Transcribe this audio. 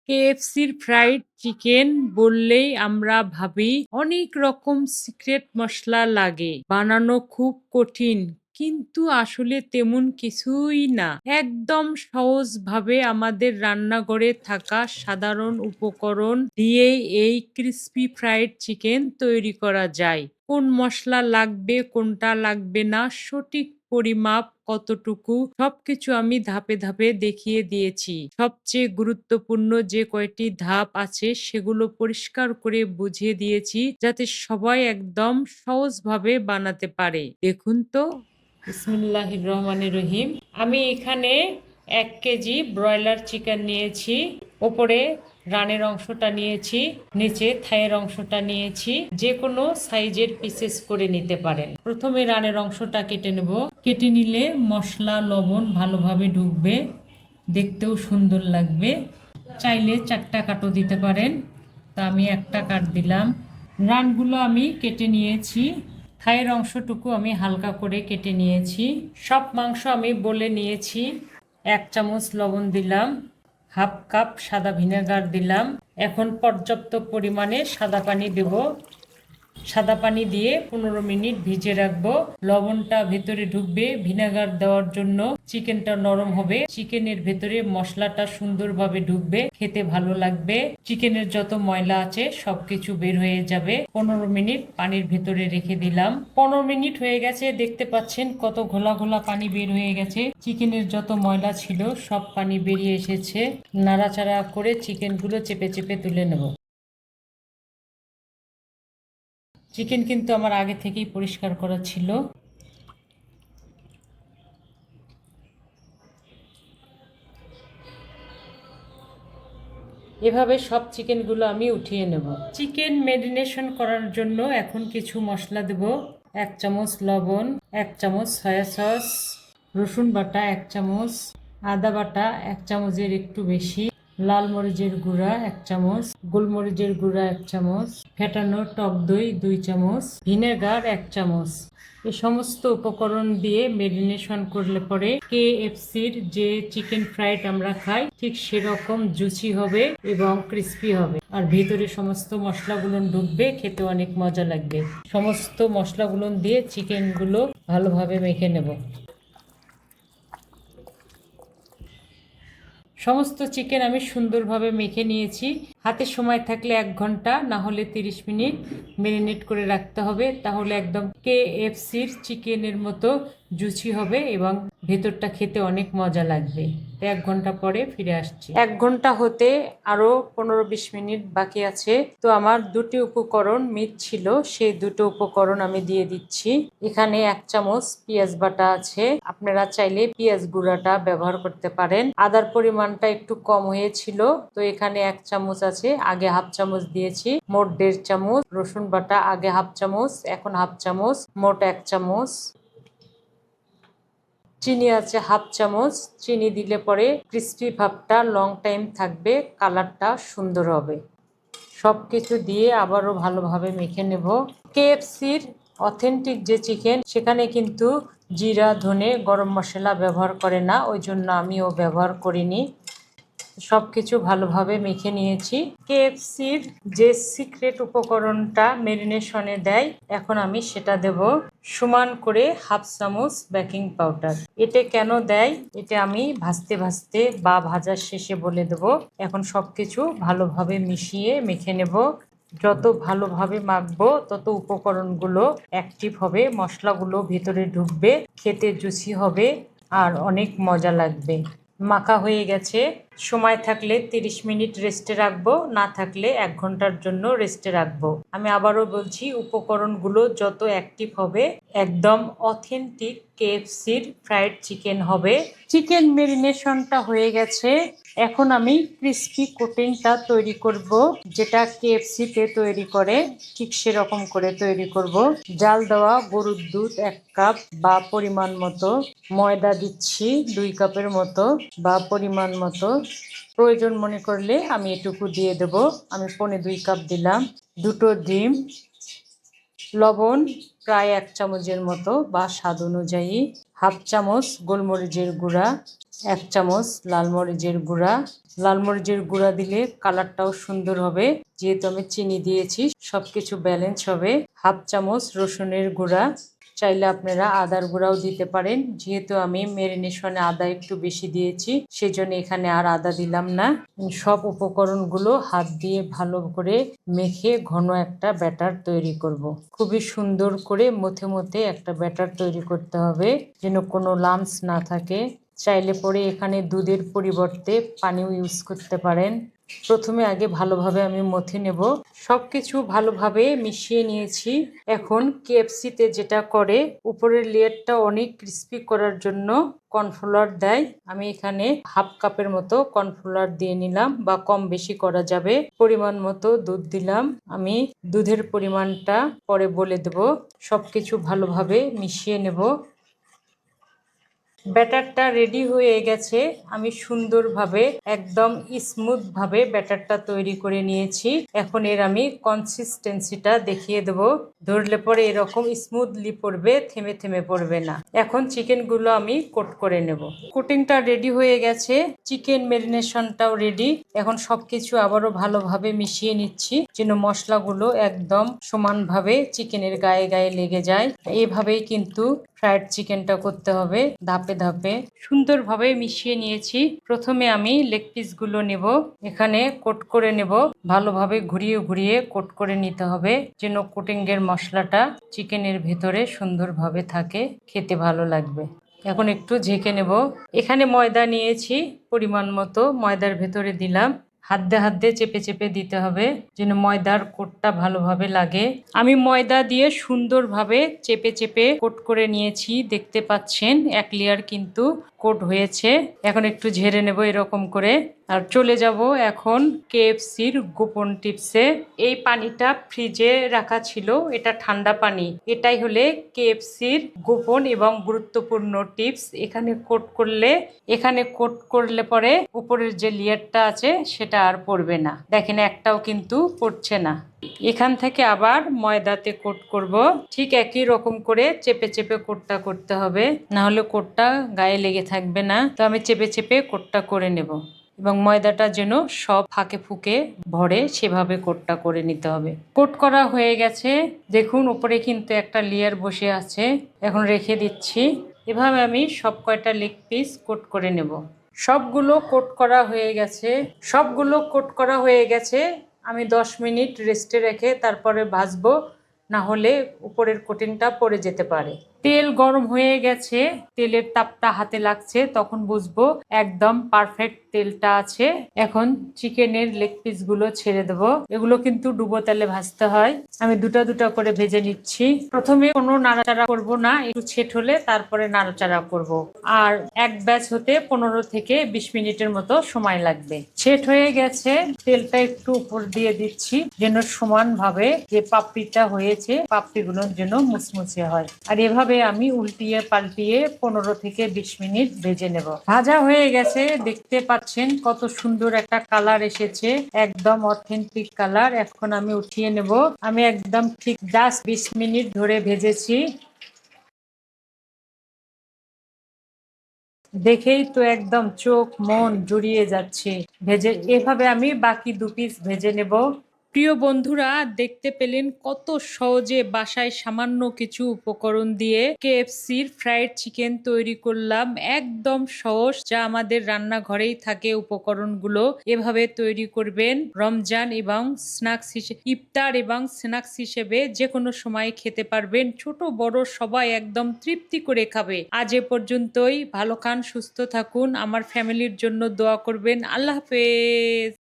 কেএফসির fried chicken বললেই আমরা ভাবি অনেক রকম সিক্রেট মশলা লাগে, বানানো খুব কঠিন। কিন্তু আসলে তেমন কিছুই না। একদম সহজভাবে আমাদের রান্নাঘরে থাকা সাধারণ উপকরণ দিয়েই এই ক্রিসপি ফ্রাইড চিকেন তৈরি করা যায়। কোন মসলা লাগবে, কোনটা লাগবে না, সঠিক পরিমাপ কতটুকু, সবকিছু আমি ধাপে ধাপে দেখিয়ে দিয়েছি। সবচেয়ে গুরুত্বপূর্ণ যে কয়টি ধাপ আছে সেগুলো পরিষ্কার করে বুঝিয়ে দিয়েছি, যাতে সবাই একদম সহজভাবে বানাতে পারে। দেখুন তো। বিসমিল্লাহির রহমানির রহিম। আমি এখানে 1 কেজি ব্রয়লার চিকেন নিয়েছি। ওপরে রানের অংশটা নিয়েছি, নিচে থাইয়ের অংশটা নিয়েছি। যে কোনো সাইজের পিসেস করে নিতে পারেন। প্রথমে রানের অংশটা কেটে নেব। কেটে নিলে মশলা লবণ ভালোভাবে ঢুকবে, দেখতেও সুন্দর লাগবে। চাইলে 4টা কাটও দিতে পারেন, তা আমি একটা কাট দিলাম। রানগুলো আমি কেটে নিয়েছি। থাইয়ের অংশটুকু আমি হালকা করে কেটে নিয়েছি। সব মাংস আমি বলে নিয়েছি। 1 চামচ লবণ দিলাম, হাফ কাপ সাদা ভিনেগার দিলাম। এখন পর্যাপ্ত পরিমাণে সাদা পানি দেব। সাদা পানি দিয়ে 15 মিনিট ভিজে রাখবো। লবণটা ভেতরে ঢুকবে, ভিনেগার দেওয়ার জন্য চিকেনটা নরম হবে। চিকেনের ভেতরে মশলাটা সুন্দরভাবে ঢুকবে, খেতে ভালো লাগবে। চিকেনের যত ময়লা আছে সবকিছু বের হয়ে যাবে। 15 মিনিট পানির ভেতরে রেখে দিলাম। 15 মিনিট হয়ে গেছে, দেখতে পাচ্ছেন কত ঘোলা ঘোলা পানি বের হয়ে গেছে। চিকেনের যত ময়লা ছিল সব পানি বেরিয়ে এসেছে। নাড়াচাড়া করে চিকেনগুলো চেপে চেপে তুলে নেব। চিকেন কিন্তু আমার আগে থেকেই পরিষ্কার করা ছিল। এভাবে সব চিকেনগুলো আমি উঠিয়ে নেব। চিকেন ম্যারিনেশন করার জন্য এখন কিছু মশলা দেব। 1 চামচ লবণ, 1 চামচ সয়া সস, রসুন বাটা 1 চামচ, আদা বাটা 1 চামচের একটু বেশি, লাল মরিচের গুঁড়া 1 চামচ, গোলমরিচের গুঁড়া 1 চামচ, ফেটানো টক দই 2 চামচ, ভিনেগার 1 চামচ। এই সমস্ত উপকরণ দিয়ে ম্যারিনেশন করলে পরে কেএফসির যে চিকেন ফ্রাইড আমরা খাই ঠিক সেরকম জুসি হবে এবং ক্রিস্পি হবে। আর ভেতরে সমস্ত মশলাগুলো ঢুকবে, খেতে অনেক মজা লাগবে। সমস্ত মশলাগুলো দিয়ে চিকেনগুলো ভালোভাবে মেখে নেব। সমস্ত চিকেন আমি সুন্দরভাবে মেখে নিয়েছি। হাতে সময় থাকলে 1 ঘন্টা, না হলে 30 মিনিট ম্যারিনেট করে রাখতে হবে। তাহলে একদম কেএফসির চিকেনের মতো জুসি হবে এবং ভেতরটা খেতে অনেক মজা লাগবে। 1 ঘন্টা পরে ফিরে আসছি। 1 ঘন্টা হতে আরো 15-20 মিনিট বাকি আছে। তো আমার দুটি উপকরণ মিস ছিল, সেই দুটো উপকরণ আমি দিয়ে দিচ্ছি। এখানে 1 চামচ পেঁয়াজ বাটা আছে, আপনারা চাইলে পেঁয়াজ গুঁড়াটা ব্যবহার করতে পারেন। আদার পরিমাণটা একটু কম হয়েছিল, তো এখানে 1 চামচ আছে, আগে হাফ চামচ দিয়েছি। মোট 1.5 চামচ। রসুন বাটা আগে হাফ চামচ, এখন হাফ চামচ, মোট 1 চামচ। চিনি আছে হাফ চামচ। চিনি দিলে পরে ক্রিস্পি ভাবটা লং টাইম থাকবে, কালারটা সুন্দর হবে। সবকিছু দিয়ে আবারও ভালোভাবে মেখে নেব। কেএফসির অথেন্টিক যে চিকেন, সেখানে কিন্তু জিরা, ধনে, গরম মশলা ব্যবহার করে না, ওই জন্য আমিও ব্যবহার করিনি। সবকিছু ভালোভাবে মেখে নিয়েছি। কেএফসির যে সিক্রেট উপকরণটা ম্যারিনেশনে দেয়, এখন আমি সেটা দেব। সমান করে হাফ চামচ বেকিং পাউডার। এটা কেন দেয় এটা আমি ভাজতে ভাজতে বা ভাজার শেষে বলে দেব। এখন সবকিছু ভালোভাবে মিশিয়ে মেখে নেব। যত ভালোভাবে মাখবো তত উপকরণগুলো অ্যাক্টিভ হবে, মশলাগুলো ভিতরে ঢুকবে, খেতে জুসি হবে আর অনেক মজা লাগবে। মাখা হয়ে গেছে। সময় থাকলে 30 মিনিট রেস্টে রাখবো, না থাকলে 1 ঘন্টার জন্য রেস্টে রাখবো। আমি আবারও বলছি, উপকরণগুলো যত অ্যাক্টিভ হবে একদম অথেন্টিক কেএফসির ফ্রাইড চিকেন হবে। চিকেন ম্যারিনেশনটা হয়ে গেছে। এখন আমি ক্রিস্পি কোটিংটা তৈরি করব, যেটা কেএফসিতে তৈরি করে ঠিক সেরকম করে তৈরি করব। জাল দেওয়া গরুর দুধ 1 কাপ বা পরিমাণ মতো, ময়দা দিচ্ছি 2 কাপের মতো বা পরিমাণ মতো, প্রয়োজন মনে করলে আমি এটুকু দিয়ে দেব। আমি 1.25 কাপ দিলাম। 2টো ডিম, লবণ প্রায় 1 চামচের মতো বা স্বাদ অনুযায়ী, হাফ চামচ গোলমরিচের গুঁড়া, 1 চামচ লাল মরিচের গুঁড়া। লাল মরিচের গুঁড়া দিলে কালারটাও সুন্দর হবে, যেহেতু আমি চিনি দিয়েছি সবকিছু ব্যালেন্স হবে। 1/2 চামচ রসুনের গুঁড়া, চাইলে আপনারা আদার গুঁড়াও দিতে পারেন, যেহেতু আমি ম্যারিনেশনে আদা একটু বেশি দিয়েছি সেজন্য এখানে আর আদা দিলাম না। সব উপকরণগুলো হাত দিয়ে ভালো করে মেখে ঘন একটা ব্যাটার তৈরি করব। খুবই সুন্দর করে মথে মথে একটা ব্যাটার তৈরি করতে হবে, যেন কোনো লাম্পস না থাকে। চাইলে পরে এখানে দুধের পরিবর্তে পানিও ইউজ করতে পারেন। প্রথমে আগে ভালোভাবে আমি মথে নেব। সবকিছু ভালোভাবে মিশিয়ে নিয়েছি। এখন কেএফসিতে যেটা করে উপরের লেয়ারটা অনেক ক্রিস্পি করার জন্য কর্নফ্লাওয়ার দেয়। আমি এখানে 1/2 কাপের মতো কর্নফ্লাওয়ার দিয়ে নিলাম, বা কম বেশি করা যাবে। পরিমাণ মতো দুধ দিলাম। আমি দুধের পরিমাণটা পরে বলে দেব। সবকিছু ভালোভাবে মিশিয়ে নেব। ব্যাটারটা রেডি হয়ে গেছে। আমি সুন্দরভাবে একদম স্মুথ ভাবে ব্যাটারটা তৈরি করে নিয়েছি। এখন এর আমি কনসিস্টেন্সিটা দেখিয়ে দেব। ধরলে পরে এরকম স্মুথলি পড়বে, থেমে থেমে পড়বে না। এখন চিকেনগুলো আমি কোট করে নেব। কোটিংটা রেডি হয়ে গেছে, চিকেন ম্যারিনেশনটাও রেডি। এখন সবকিছু আবারও ভালোভাবে মিশিয়ে নিচ্ছি, যেন মশলাগুলো একদম সমানভাবে চিকেনের গায়ে গায়ে লেগে যায়। এইভাবেই কিন্তু ফ্রাইড চিকেনটা করতে হবে, ধাপে ধাপে। সুন্দরভাবে মিশিয়ে নিয়েছি। প্রথমে আমি লেগ পিসগুলো নেব, এখানে কোট করে নেব। ভালোভাবে ঘুরিয়ে ঘুরিয়ে কোট করে নিতে হবে, যেন কোটিংয়ের মশলাটা চিকেনের ভেতরে সুন্দরভাবে থাকে, খেতে ভালো লাগবে। এখন একটু ঝেঁকে নেব। এখানে ময়দা নিয়েছি পরিমাণ মতো, ময়দার ভেতরে দিলাম। হাত দিয়ে চেপে চেপে দিতে হবে, যেন ময়দার কোটটা ভালোভাবে লাগে। আমি ময়দা দিয়ে সুন্দরভাবে চেপে চেপে কোট করে নিয়েছি, দেখতে পাচ্ছেন এক লেয়ার কিন্তু কোট হয়েছে। এখন একটু ঝেড়ে নেব এরকম করে। আর চলে যাব এখন কেএফসির গোপন টিপসে। এই পানিটা ফ্রিজে রাখা ছিল, এটা ঠান্ডা পানি। এটাই হলে কেএফসির গোপন এবং গুরুত্বপূর্ণ টিপস। এখানে কোট করলে পরে উপরের যে লেয়ারটা আছে সেটা আর পড়বে না। দেখেন একটাও কিন্তু পড়ছে না। এখান থেকে আবার ময়দাতে কোট করব। ঠিক একই রকম করে চেপে চেপে কোটটা করতে হবে, না হলে কোটটা গায়ে লেগে থাকবে না। তো আমি চেপে চেপে কোটটা করে নেব, এবং ময়দাটা যেন সব ফাঁকে ফুঁকে ভরে সেভাবে কোটটা করে নিতে হবে। কোট করা হয়ে গেছে, দেখুন উপরে কিন্তু একটা লেয়ার বসে আছে। এখন রেখে দিচ্ছি। এভাবে আমি সব কয়টা লেগ পিস কোট করে নেব। সবগুলো কোট করা হয়ে গেছে। আমি 10 মিনিট রেস্টে রেখে তারপরে ভাজবো, না হলে উপরের কোটিংটা পড়ে যেতে পারে। তেল গরম হয়ে গেছে, তেলের তাপটা হাতে লাগছে, তখন বুঝবো একদম পারফেক্ট তেলটা আছে। এখন চিকেনের লেগ পিস গুলো ছেড়ে দেবো। এগুলো কিন্তু ডুবো তেলে ভাজতে হয়। আমি দুটা দুটা করে ভেজে নিচ্ছি। প্রথমে কোনো নাড়াচাড়া করব না, একটু ছেট হলে তারপরে নাড়াচাড়া করব। আর এক ব্যাচ হতে 15 থেকে 20 মিনিটের মতো সময় লাগবে। ছেট হয়ে গেছে, তেলটা একটু উপর দিয়ে দিচ্ছি, যেন সমান ভাবে যে পাপড়িটা হয়েছে পাপড়িগুলোর জন্য মুচমুচে হয়। আর এভাবে আমি উল্টিয়ে পাল্টিয়ে 15 থেকে 20 মিনিট ভেজে নেব। ভাজা হয়ে গেছে, দেখতে পাচ্ছেন কত সুন্দর একটা কালার এসেছে, একদম অথেন্টিক কালার। এখন আমি উঠিয়ে নেব। আমি একদম ঠিক জাস্ট 20 মিনিট ধরে ভেজেছি। দেখেই তো একদম চোখ মন জুড়িয়ে যাচ্ছে। এভাবে আমি বাকি 2 পিস ভেজে নেব। প্রিয় বন্ধুরা, দেখতে পেলেন কত সহজে বাসায় সামান্য কিছু উপকরণ দিয়ে কেএফসির ফ্রাইড চিকেন তৈরি করলাম। একদম সহজ, যা আমাদের রান্নাঘরেই থাকে উপকরণগুলো। এভাবে তৈরি করবেন। রমজান এবং ইফতার এবং স্ন্যাক্স হিসেবে যে কোনো সময় খেতে পারবেন। ছোট বড় সবাই একদম তৃপ্তি করে খাবে। আজ এ পর্যন্তই। ভালো খান, সুস্থ থাকুন। আমার ফ্যামিলির জন্য দোয়া করবেন। আল্লাহ হাফেজ।